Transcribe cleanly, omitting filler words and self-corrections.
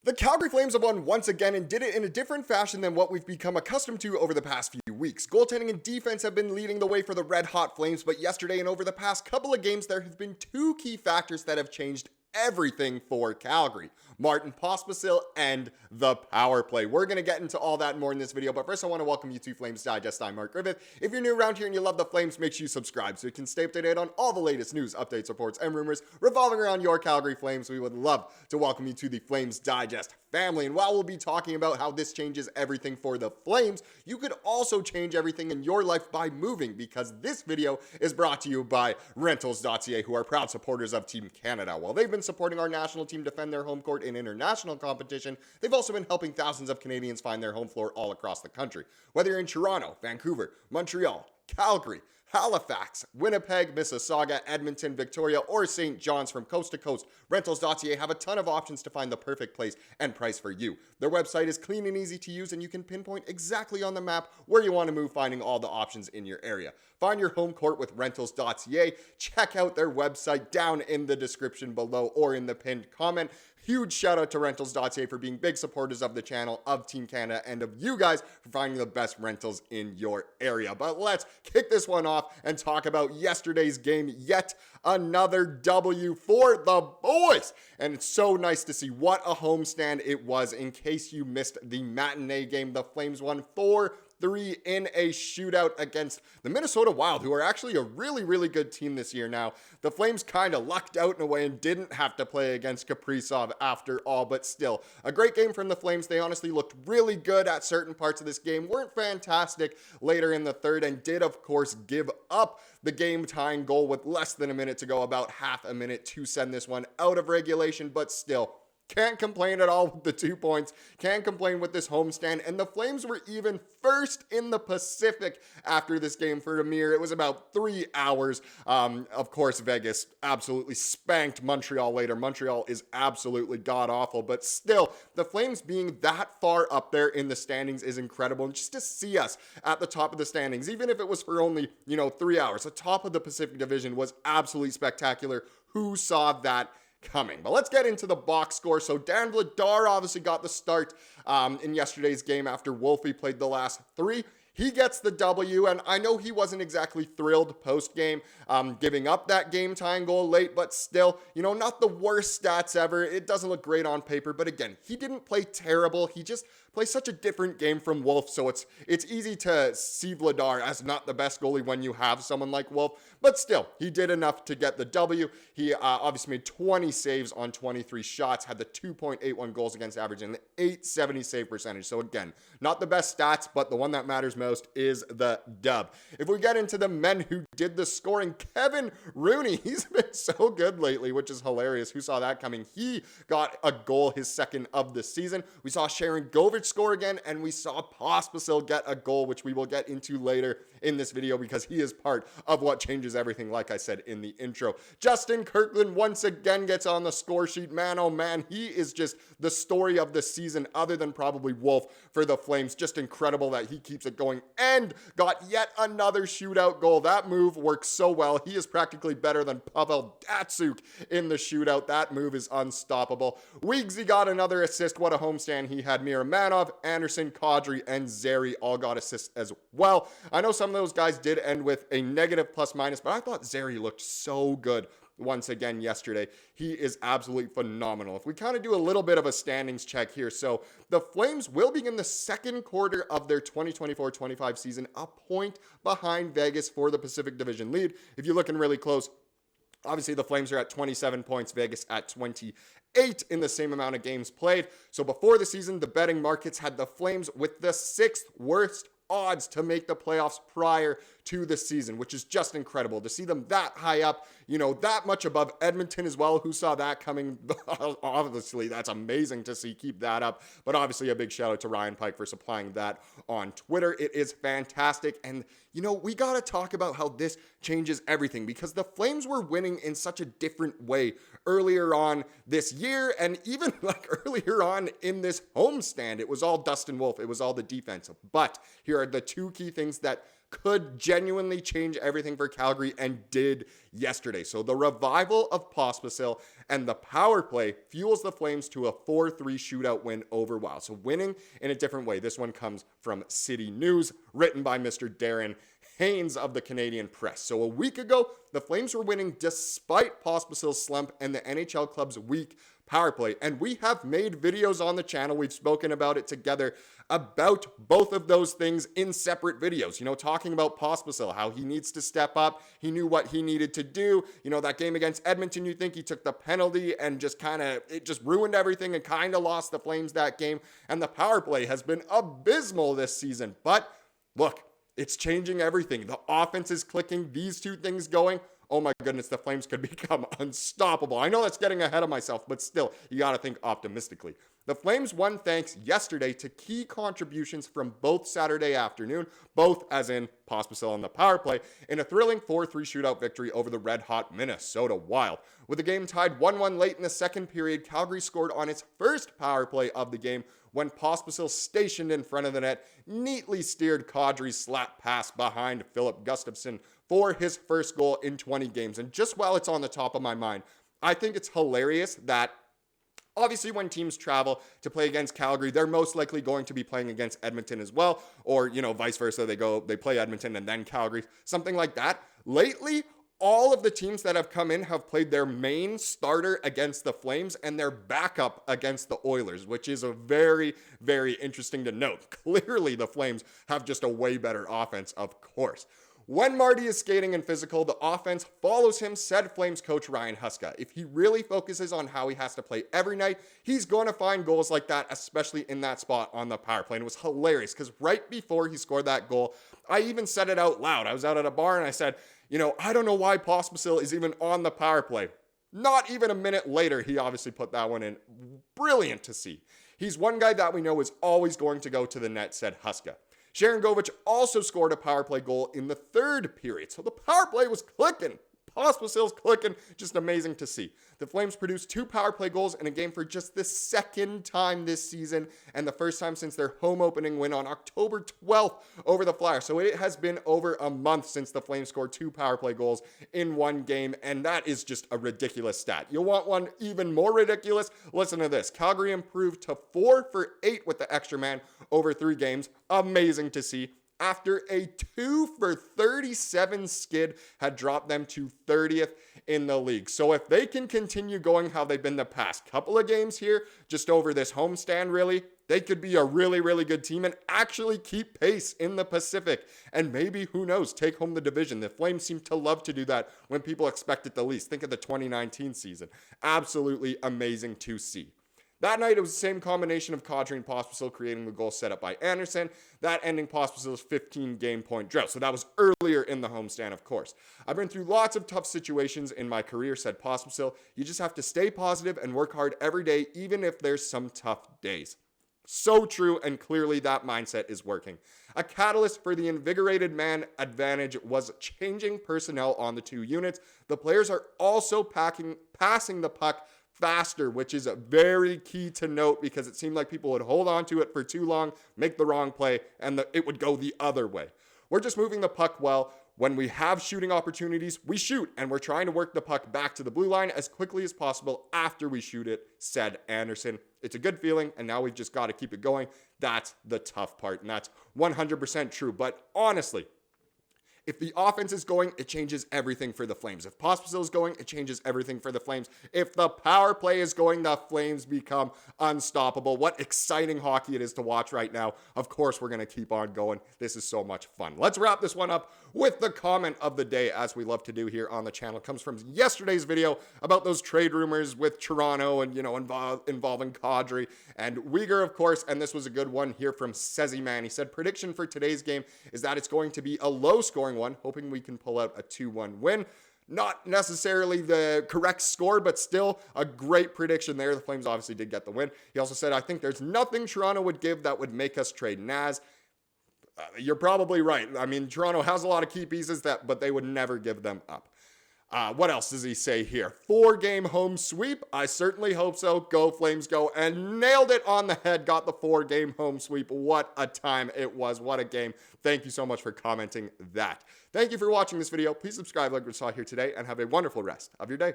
The Calgary Flames have won once again and did it in a different fashion than what we've become accustomed to over the past few weeks. Goaltending and defense have been leading the way for the Red Hot Flames, but yesterday and over the past couple of games, there have been two key factors that have changed everything for Calgary. Martin Pospisil and the power play. We're going to get into all that and more in this video, but first I want to welcome you to Flames Digest. I'm Mark Griffith. If you're new around here and you love the Flames, make sure you subscribe so you can stay up to date on all the latest news, updates, reports, and rumors revolving around your Calgary Flames. We would love to welcome you to the Flames Digest family. And while we'll be talking about how this changes everything for the Flames, you could also change everything in your life by moving, because this video is brought to you by Rentals.ca, who are proud supporters of Team Canada. While they've been supporting our national team defend their home court in international competition, they've also been helping thousands of Canadians find their home floor all across the country. Whether you're in Toronto, Vancouver, Montreal, Calgary, Halifax, Winnipeg, Mississauga, Edmonton, Victoria, or St. John's, from coast to coast, Rentals.ca have a ton of options to find the perfect place and price for you. Their website is clean and easy to use, and you can pinpoint exactly on the map where you want to move, finding all the options in your area. Find your home court with Rentals.ca. Check out their website down in the description below or in the pinned comment. Huge shout out to Rentals.ca for being big supporters of the channel, of Team Canada, and of you guys for finding the best rentals in your area. But let's kick this one off and talk about yesterday's game. Yet another W for the boys. And it's so nice to see. What a homestand it was. In case you missed the matinee game, the Flames won 4-3 in a shootout against the Minnesota Wild, who are actually a really good team this year now. The Flames kind of lucked out in a way and didn't have to play against Kaprizov after all, but still, a great game from the Flames. They honestly looked really good at certain parts of this game, weren't fantastic later in the third, and did, of course, give up the game-tying goal with less than a minute to go, about half a minute to send this one out of regulation, but still, can't complain at all with the 2 points. Can't complain with this homestand. And the Flames were even first in the Pacific after this game for a mere, it was about 3 hours. Of course, Vegas absolutely spanked Montreal later. Montreal is absolutely god-awful. But still, the Flames being that far up there in the standings is incredible. And just to see us at the top of the standings, even if it was for only, 3 hours, the top of the Pacific Division was absolutely spectacular. Who saw that coming? But let's get into the box score. So Dan Vladar obviously got the start in yesterday's game after Wolfie played the last 3. He gets the W, and I know he wasn't exactly thrilled post-game, giving up that game-tying goal late, but still, not the worst stats ever. It doesn't look great on paper, but again, he didn't play terrible. He just plays such a different game from Wolf, so it's easy to see Vladar as not the best goalie when you have someone like Wolf, but still, he did enough to get the W. He obviously made 20 saves on 23 shots, had the 2.81 goals against average, and the 870 save percentage. So again, not the best stats, but the one that matters most is the dub. If we get into the men who did the scoring, Kevin Rooney, he's been so good lately, which is hilarious. Who saw that coming? He got a goal, his second of the season. We saw Sharangovich score again, and we saw Pospisil get a goal, which we will get into later in this video because he is part of what changes everything, like I said in the intro. Justin Kirkland once again gets on the score sheet. Man, oh man, he is just the story of the season, other than probably Wolf for the Flames. Just incredible that he keeps it going and got yet another shootout goal. That move works so well. He is practically better than Pavel Datsyuk in the shootout. That move is unstoppable. Weegsy got another assist. What a homestand he had. Miramanov, Andersson, Kadri, and Zary all got assists as well. I know some of those guys did end with a negative plus-minus, but I thought Zary looked so good once again yesterday. He is absolutely phenomenal. If we kind of do a little bit of a standings check here, so the Flames will begin the second quarter of their 2024-25 season a point behind Vegas for the Pacific Division lead. If you're looking really close, obviously, the Flames are at 27 points, Vegas at 28 in the same amount of games played. So before the season, the betting markets had the Flames with the 6th worst odds to make the playoffs prior to the season, which is just incredible to see them that high up, that much above Edmonton as well. Who saw that coming? Obviously, that's amazing to see. Keep that up. But obviously, a big shout out to Ryan Pike for supplying that on Twitter. It is fantastic. And, we got to talk about how this changes everything, because the Flames were winning in such a different way earlier on this year, and even earlier on in this homestand. It was all Dustin Wolf. It was all the defense. But here here are the two key things that could genuinely change everything for Calgary and did yesterday. So the revival of Pospisil and the power play fuels the Flames to a 4-3 shootout win over Wild. So winning in a different way. This one comes from City News, written by Mr. Darren Haynes of the Canadian Press. So a week ago, the Flames were winning despite Pospisil's slump and the NHL club's weak power play. And we have made videos on the channel. We've spoken about it together about both of those things in separate videos. Talking about Pospisil, how he needs to step up. He knew what he needed to do. That game against Edmonton, you think he took the penalty and it just ruined everything and kind of lost the Flames that game. And the power play has been abysmal this season. But look, it's changing everything. The offense is clicking. These two things going. Oh my goodness, the Flames could become unstoppable. I know that's getting ahead of myself, but still, you got to think optimistically. The Flames won thanks yesterday to key contributions from both Saturday afternoon, both as in Pospisil on the power play, in a thrilling 4-3 shootout victory over the red-hot Minnesota Wild. With the game tied 1-1 late in the second period, Calgary scored on its first power play of the game when Pospisil, stationed in front of the net, neatly steered Kadri's slap pass behind Philip Gustafsson for his first goal in 20 games. And just while it's on the top of my mind, I think it's hilarious that obviously when teams travel to play against Calgary, they're most likely going to be playing against Edmonton as well, or vice versa, they play Edmonton and then Calgary, something like that. Lately, all of the teams that have come in have played their main starter against the Flames and their backup against the Oilers, which is a very, very interesting to note. Clearly, the Flames have just a way better offense, of course. When Marty is skating and physical, the offense follows him, said Flames coach Ryan Huska. If he really focuses on how he has to play every night, he's going to find goals like that, especially in that spot on the power play. And it was hilarious because right before he scored that goal, I even said it out loud. I was out at a bar and I said, I don't know why Pospisil is even on the power play. Not even a minute later, he obviously put that one in. Brilliant to see. He's one guy that we know is always going to go to the net, said Huska. Sharangovich also scored a power play goal in the third period. So the power play was clicking. Pospisil's clicking. Just amazing to see. The Flames produced 2 power play goals in a game for just the second time this season and the first time since their home opening win on October 12th over the Flyers. So it has been over a month since the Flames scored 2 power play goals in one game, and that is just a ridiculous stat. You want one even more ridiculous? Listen to this. Calgary improved to 4 for 8 with the extra man over 3 games. Amazing to see. After a 2 for 37 skid had dropped them to 30th in the league. So if they can continue going how they've been the past couple of games here, just over this homestand really, they could be a really, really good team and actually keep pace in the Pacific. And maybe, who knows, take home the division. The Flames seem to love to do that when people expect it the least. Think of the 2019 season. Absolutely amazing to see. That night, it was the same combination of Kadri and Pospisil creating the goal set up by Andersson, that ending Pospisil's 15-game point drought. So that was earlier in the homestand, of course. I've been through lots of tough situations in my career, said Pospisil. You just have to stay positive and work hard every day, even if there's some tough days. So true, and clearly that mindset is working. A catalyst for the invigorated man advantage was changing personnel on the 2 units. The players are also passing the puck faster, which is very key to note because it seemed like people would hold on to it for too long, make the wrong play, and it would go the other way. We're just moving the puck well. When we have shooting opportunities, we shoot, and we're trying to work the puck back to the blue line as quickly as possible after we shoot it, said Andersson. It's a good feeling, and now we've just got to keep it going. That's the tough part, and that's 100% true. But honestly, if the offense is going, it changes everything for the Flames. If Pospisil is going, it changes everything for the Flames. If the power play is going, the Flames become unstoppable. What exciting hockey it is to watch right now. Of course, we're going to keep on going. This is so much fun. Let's wrap this one up with the comment of the day, as we love to do here on the channel. It comes from yesterday's video about those trade rumors with Toronto and, involving Kadri and Weegar, of course. And this was a good one here from Sezzy Man. He said, prediction for today's game is that it's going to be a low-scoring one, hoping we can pull out a 2-1 win. Not necessarily the correct score, but still a great prediction there. The Flames obviously did get the win. He also said, I think there's nothing Toronto would give that would make us trade Naz. You're probably right. I mean, Toronto has a lot of key pieces, but they would never give them up. What else does he say here? 4-game home sweep? I certainly hope so. Go Flames go. And nailed it on the head. Got the 4-game home sweep. What a time it was. What a game. Thank you so much for commenting that. Thank you for watching this video. Please subscribe like we saw here today and have a wonderful rest of your day.